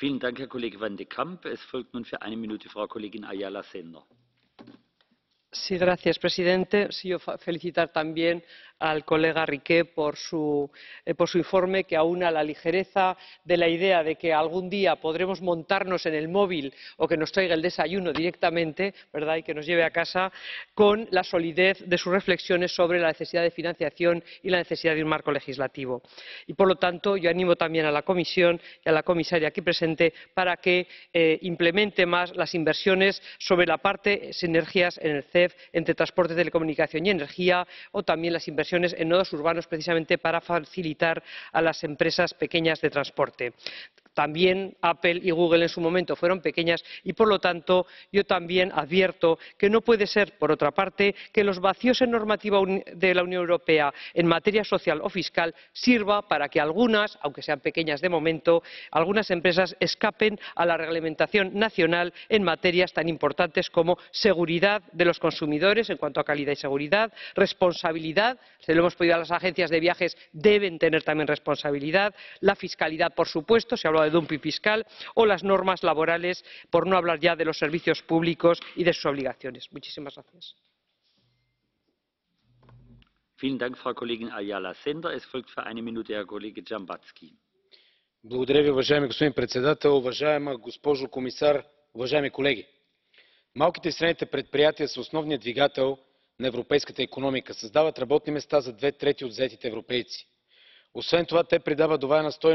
Vielen Dank, Herr Kollege Van de Camp. Es folgt nun für eine Minute Frau Kollegin Ayala Sender. Señor presidente, yo felicitar también al colega Riquet por su informe, que aúna la ligereza de la idea de que algún día podremos montarnos en el móvil o que nos traiga el desayuno directamente, ¿verdad?, y que nos lleve a casa, con la solidez de sus reflexiones sobre la necesidad de financiación y la necesidad de un marco legislativo. Y, por lo tanto, yo animo también a la Comisión y a la comisaria aquí presente para que implemente más las inversiones sobre la parte sinergias en el CEF entre transporte, telecomunicación y energía, o también las inversiones en nodos urbanos, precisamente para facilitar a las empresas pequeñas de transporte. También Apple y Google en su momento fueron pequeñas y, por lo tanto, yo también advierto que no puede ser, por otra parte, que los vacíos en normativa de la Unión Europea en materia social o fiscal sirvan para que algunas, aunque sean pequeñas de momento, algunas empresas escapen a la reglamentación nacional en materias tan importantes como seguridad de los consumidores en cuanto a calidad y seguridad, responsabilidad, se lo hemos pedido a las agencias de viajes, deben tener también responsabilidad, la fiscalidad, por supuesto, se habla de dumping fiscal, o las normas laborales, por no hablar ya de los servicios públicos y de sus obligaciones. Muchísimas gracias. Vielen Dank, Frau Kollegin Ayala Sender. Es folgt für eine Minute Herr Kollege Dzhambazki. Благодаря ви, уважаеми господин председател, уважаема госпожо комисар, уважаеми колеги. Малките и средните предприятия са основният двигател на европейската икономика, създават работни места за 2/3 от заетите европейци. Освен това, те придават добавена стойност